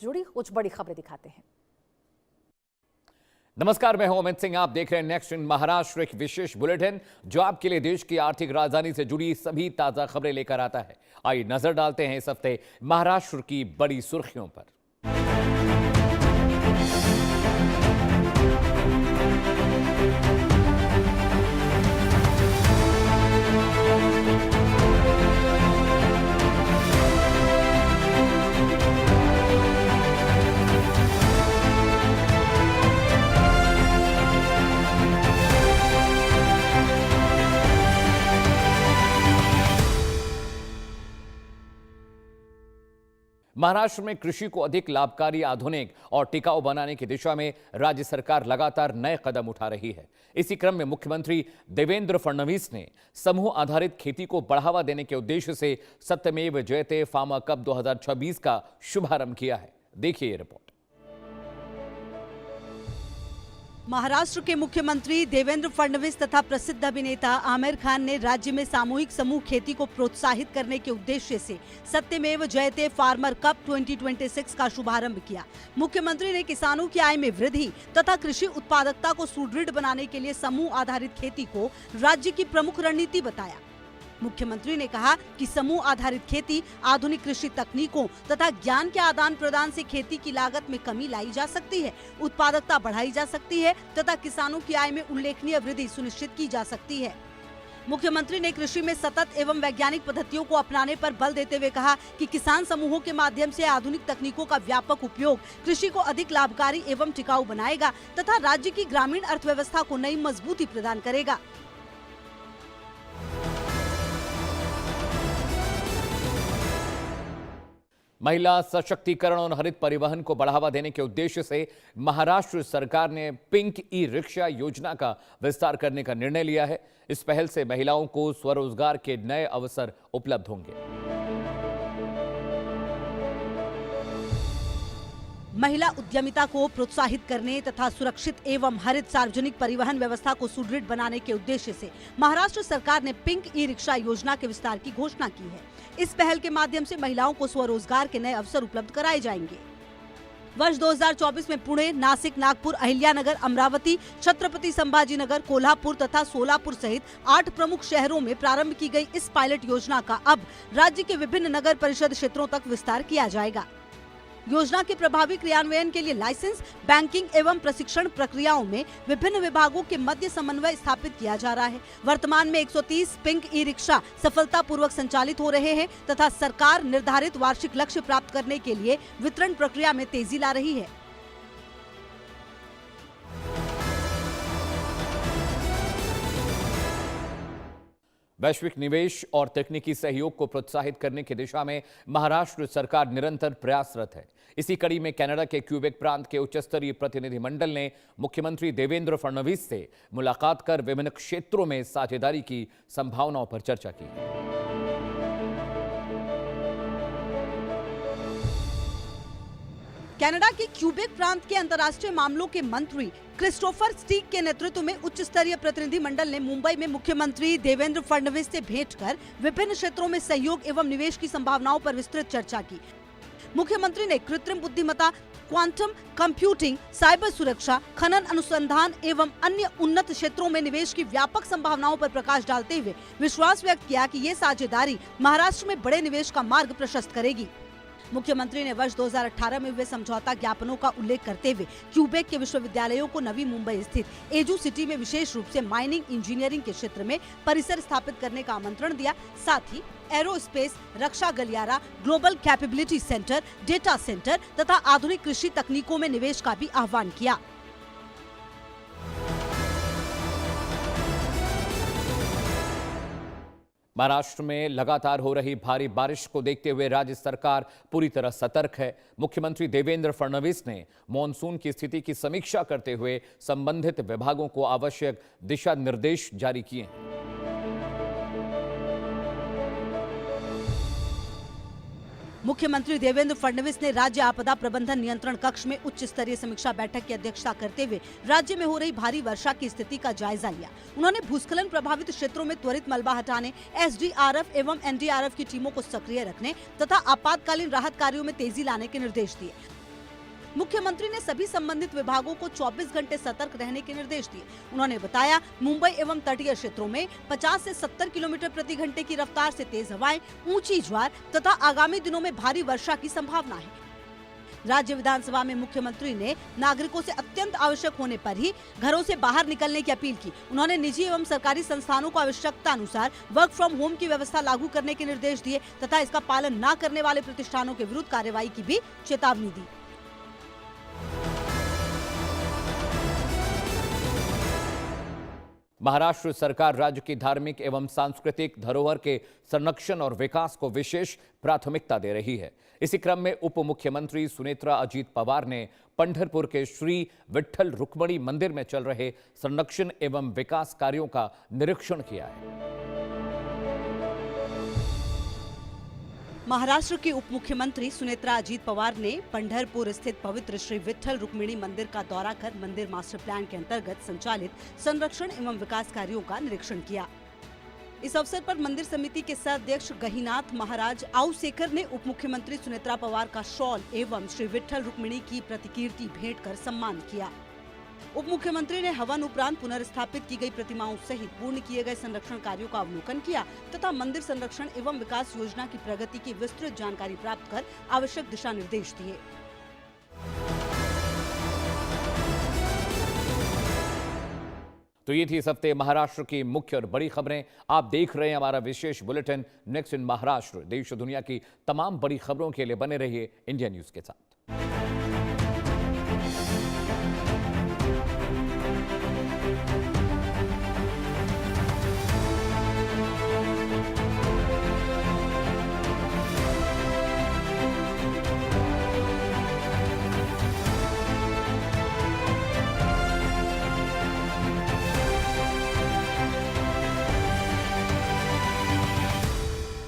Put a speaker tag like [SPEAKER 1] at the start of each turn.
[SPEAKER 1] जुड़ी कुछ बड़ी खबरें दिखाते हैं।
[SPEAKER 2] नमस्कार, मैं हूं अमित सिंह। आप देख रहे हैं नेक्स्ट इन महाराष्ट्र, एक विशेष बुलेटिन जो आपके लिए देश की आर्थिक राजधानी से जुड़ी सभी ताजा खबरें लेकर आता है। आइए नजर डालते हैं इस हफ्ते महाराष्ट्र की बड़ी सुर्खियों पर। महाराष्ट्र में कृषि को अधिक लाभकारी, आधुनिक और टिकाऊ बनाने की दिशा में राज्य सरकार लगातार नए कदम उठा रही है। इसी क्रम में मुख्यमंत्री देवेंद्र फडणवीस ने समूह आधारित खेती को बढ़ावा देने के उद्देश्य से सत्यमेव जयते फार्मर कप 2026 का शुभारंभ किया है। देखिए ये रिपोर्ट।
[SPEAKER 3] महाराष्ट्र के मुख्यमंत्री देवेंद्र फडणवीस तथा प्रसिद्ध अभिनेता आमिर खान ने राज्य में सामूहिक समूह खेती को प्रोत्साहित करने के उद्देश्य से सत्यमेव जयते फार्मर कप 2026 का शुभारंभ किया। मुख्यमंत्री ने किसानों की आय में वृद्धि तथा कृषि उत्पादकता को सुदृढ़ बनाने के लिए समूह आधारित खेती को राज्य की प्रमुख रणनीति बताया। मुख्यमंत्री ने कहा कि समूह आधारित खेती आधुनिक कृषि तकनीकों तथा ज्ञान के आदान प्रदान से खेती की लागत में कमी लाई जा सकती है, उत्पादकता बढ़ाई जा सकती है तथा किसानों की आय में उल्लेखनीय वृद्धि सुनिश्चित की जा सकती है। मुख्यमंत्री ने कृषि में सतत एवं वैज्ञानिक पद्धतियों को अपनाने पर बल देते हुए कहा कि किसान समूहों के माध्यम से आधुनिक तकनीकों का व्यापक उपयोग कृषि को अधिक लाभकारी एवं टिकाऊ बनाएगा तथा राज्य की ग्रामीण अर्थव्यवस्था को नई मजबूती प्रदान करेगा।
[SPEAKER 2] महिला सशक्तिकरण और हरित परिवहन को बढ़ावा देने के उद्देश्य से महाराष्ट्र सरकार ने पिंक ई रिक्शा योजना का विस्तार करने का निर्णय लिया है। इस पहल से महिलाओं को स्वरोजगार के नए अवसर उपलब्ध होंगे।
[SPEAKER 3] महिला उद्यमिता को प्रोत्साहित करने तथा सुरक्षित एवं हरित सार्वजनिक परिवहन व्यवस्था को सुदृढ़ बनाने के उद्देश्य से महाराष्ट्र सरकार ने पिंक ई रिक्शा योजना के विस्तार की घोषणा की है। इस पहल के माध्यम से महिलाओं को स्वरोजगार के नए अवसर उपलब्ध कराए जाएंगे। वर्ष 2024 में पुणे, नासिक, नागपुर, अहिल्यानगर, अमरावती, छत्रपति संभाजीनगर, कोल्हापुर तथा सोलापुर सहित 8 प्रमुख शहरों में प्रारंभ की गई इस पायलट योजना का अब राज्य के विभिन्न नगर परिषद क्षेत्रों तक विस्तार किया जाएगा। योजना के प्रभावी क्रियान्वयन के लिए लाइसेंस, बैंकिंग एवं प्रशिक्षण प्रक्रियाओं में विभिन्न विभागों के मध्य समन्वय स्थापित किया जा रहा है। वर्तमान में 130 पिंक ई रिक्शा सफलतापूर्वक संचालित हो रहे हैं तथा सरकार निर्धारित वार्षिक लक्ष्य प्राप्त करने के लिए वितरण प्रक्रिया में तेजी ला रही है।
[SPEAKER 2] वैश्विक निवेश और तकनीकी सहयोग को प्रोत्साहित करने की दिशा में महाराष्ट्र सरकार निरंतर प्रयासरत है। इसी कड़ी में कनाडा के क्यूबेक प्रांत के उच्च स्तरीय प्रतिनिधिमंडल ने मुख्यमंत्री देवेंद्र फडणवीस से मुलाकात कर विभिन्न क्षेत्रों में साझेदारी की संभावनाओं पर चर्चा की।
[SPEAKER 3] कनाडा के क्यूबेक प्रांत के अंतर्राष्ट्रीय मामलों के मंत्री क्रिस्टोफर स्टीक के नेतृत्व में उच्च स्तरीय प्रतिनिधिमंडल ने मुंबई में मुख्यमंत्री देवेंद्र फडणवीस से भेंट कर विभिन्न क्षेत्रों में सहयोग एवं निवेश की संभावनाओं पर विस्तृत चर्चा की। मुख्यमंत्री ने कृत्रिम बुद्धिमत्ता, क्वांटम कंप्यूटिंग, साइबर सुरक्षा, खनन अनुसंधान एवं अन्य उन्नत क्षेत्रों में निवेश की व्यापक संभावनाओं पर प्रकाश डालते हुए विश्वास व्यक्त किया कि ये साझेदारी महाराष्ट्र में बड़े निवेश का मार्ग प्रशस्त करेगी। मुख्यमंत्री ने वर्ष 2018 में हुए समझौता ज्ञापनों का उल्लेख करते हुए क्यूबेक के विश्वविद्यालयों को नवी मुंबई स्थित एजू सिटी में विशेष रूप से माइनिंग इंजीनियरिंग के क्षेत्र में परिसर स्थापित करने का आमंत्रण दिया। साथ ही एरोस्पेस, रक्षा गलियारा, global capability centre, data centre तथा आधुनिक कृषि तकनीकों में निवेश का भी आह्वान किया।
[SPEAKER 2] महाराष्ट्र में लगातार हो रही भारी बारिश को देखते हुए राज्य सरकार पूरी तरह सतर्क है। मुख्यमंत्री देवेंद्र फडणवीस ने मॉनसून की स्थिति की समीक्षा करते हुए संबंधित विभागों को आवश्यक दिशा निर्देश जारी किए हैं।
[SPEAKER 3] मुख्यमंत्री देवेंद्र फडणवीस ने राज्य आपदा प्रबंधन नियंत्रण कक्ष में उच्च स्तरीय समीक्षा बैठक की अध्यक्षता करते हुए राज्य में हो रही भारी वर्षा की स्थिति का जायजा लिया। उन्होंने भूस्खलन प्रभावित क्षेत्रों में त्वरित मलबा हटाने, एसडीआरएफ एवं एनडीआरएफ की टीमों को सक्रिय रखने तथा आपातकालीन राहत कार्यों में तेजी लाने के निर्देश दिए। मुख्यमंत्री ने सभी संबंधित विभागों को 24 घंटे सतर्क रहने के निर्देश दिए। उन्होंने बताया, मुंबई एवं तटीय क्षेत्रों में 50 से 70 किलोमीटर प्रति घंटे की रफ्तार से तेज हवाएं, ऊंची ज्वार तथा आगामी दिनों में भारी वर्षा की संभावना है। राज्य विधानसभा में मुख्यमंत्री ने नागरिकों से अत्यंत आवश्यक होने पर ही घरों से बाहर निकलने की अपील की। उन्होंने निजी एवं सरकारी संस्थानों को आवश्यकता अनुसार वर्क फ्रॉम होम की व्यवस्था लागू करने के निर्देश दिए तथा इसका पालन न करने वाले प्रतिष्ठानों के विरुद्ध कार्रवाई की भी चेतावनी दी।
[SPEAKER 2] महाराष्ट्र सरकार राज्य की धार्मिक एवं सांस्कृतिक धरोहर के संरक्षण और विकास को विशेष प्राथमिकता दे रही है। इसी क्रम में उप मुख्यमंत्री सुनेत्रा अजीत पवार ने पंढरपुर के श्री विट्ठल रुक्मिणी मंदिर में चल रहे संरक्षण एवं विकास कार्यों का निरीक्षण किया है।
[SPEAKER 3] महाराष्ट्र के उप मुख्यमंत्री सुनेत्रा अजीत पवार ने पंढरपुर स्थित पवित्र श्री विट्ठल रुक्मिणी मंदिर का दौरा कर मंदिर मास्टर प्लान के अंतर्गत संचालित संरक्षण एवं विकास कार्यों का निरीक्षण किया। इस अवसर पर मंदिर समिति के सदस्य गहीनाथ महाराज आउसेकर ने उप मुख्यमंत्री सुनेत्रा पवार का शॉल एवं श्री विट्ठल रुक्मिणी की प्रतिकीर्ति भेंट कर सम्मान किया। उप मुख्यमंत्री ने हवन उपरांत पुनर्स्थापित की गई प्रतिमाओं सहित पूर्ण किए गए संरक्षण कार्यों का अवलोकन किया तथा मंदिर संरक्षण एवं विकास योजना की प्रगति की विस्तृत जानकारी प्राप्त कर आवश्यक दिशा निर्देश दिए।
[SPEAKER 2] तो ये थी इस हफ्ते महाराष्ट्र की मुख्य और बड़ी खबरें। आप देख रहे हैं हमारा विशेष बुलेटिन नेक्स्ट इन महाराष्ट्र। देश और दुनिया की तमाम बड़ी खबरों के लिए बने रहिए इंडिया न्यूज के साथ।